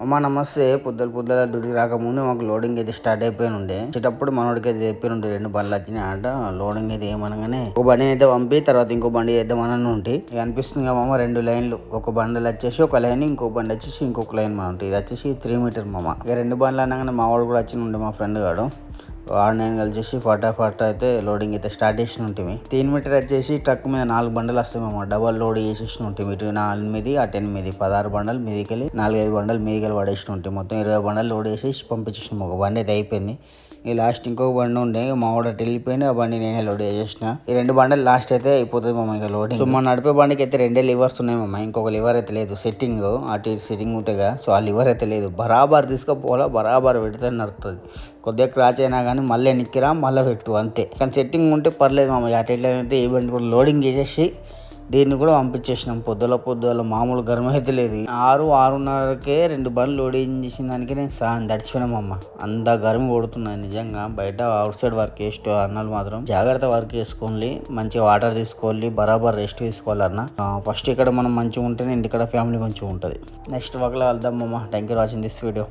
అమ్మా నమస్తే. పొద్దుల డ్యూటీ రాకముందు మాకు లోడింగ్ అయితే స్టార్ట్ అయిపోయి ఉండే. వచ్చేటప్పుడు మనోడికి అయితే చెప్పి ఉండే 2 బండ్లు వచ్చినాయి ఆట. లోడింగ్ అయితే ఏమనగానే ఒక బండి అయితే పంపి తర్వాత ఇంకో బండి చేద్దామని ఉంటే ఇక అనిపిస్తుంది కదా మామ, 2 లైన్లు, ఒక బండ్లు వచ్చేసి ఒక లైన్, ఇంకో బండి వచ్చేసి ఇంకొక లైన్ మన ఉంటుంది. ఇది వచ్చేసి 3 మీటర్ మామ. ఇక 2 బండ్లు అనగానే మా వాడు కూడా వచ్చి ఉండే, మా ఫ్రెండ్ గాడు. వాడు నేను కలిసి ఫటాఫట్ అయితే లోడింగ్ అయితే స్టార్ట్ చేసిన ఉంటుంది. 3 మీటర్ వచ్చేసి ట్రక్ మీద 4 బండలు వస్తాయి మామ. డబల్ లోడ్ చేసేసిన ఉంటుంది. ఇటు 8 అటు 8 16 బండలు మీదికెళ్ళి 4-5 బండలు మీదికెళ్ళి పడేసిన ఉంటాయి. మొత్తం 20 బండలు లోడ్ చేసి పంపించేసినాం. ఒక బండి అయితే అయిపోయింది. ఈ లాస్ట్ ఇంకొక బండి ఉండే, మా వాడు అటు వెళ్ళిపోయింది. ఆ బండి నేనే లోడ్ చేసేసిన. ఈ 2 బండలు లాస్ట్ అయితే అయిపోతుంది మామ ఇక లోడింగ్. సో మన నడిపే బండికి అయితే 2 లివర్స్ ఉన్నాయి మామ. ఇంకొక లివర్ అయితే లేదు. సెట్టింగ్ అటు ఇటు సెట్టింగ్ ఉంటాయిగా, సో ఆ లివర్ అయితే లేదు. బరాబర్ తీసుకుపోవాలా, బరాబర్ పెడితే నడుతుంది. కొద్దిగా క్రాచ్ అయినా కానీ మళ్ళీ ఎన్నికిరా మళ్ళీ పెట్టు అంతే. కానీ సెట్టింగ్ ఉంటే పర్లేదు మామ. అటు ఇట్లా అయితే ఏ బండి కూడా లోడింగ్ చేసేసి దీన్ని కూడా పంపించేసినాం. పొద్దుల మామూలు గర్మ అయితే లేదు. 6-6:30కే 2 బండ్లు లోడింగ్ చేసిన దానికి నేను దడిచిపోయినామమ్మ. అంత గర్మి కొడుతున్నాయి నిజంగా. బయట అవుట్ సైడ్ వర్క్ చేస్తూ అన్నాలు మాత్రం జాగ్రత్త వర్క్ చేసుకోవాలి, మంచిగా వాటర్ తీసుకోవాలి, బరాబర్ రెస్ట్ తీసుకోవాలన్న. ఫస్ట్ ఇక్కడ మనం మంచిగా ఉంటేనే ఇంటికాడ ఫ్యామిలీ మంచిగా ఉంటుంది. నెక్స్ట్ వర్క్లో వెళ్దాం మామ. Thank you watching this video.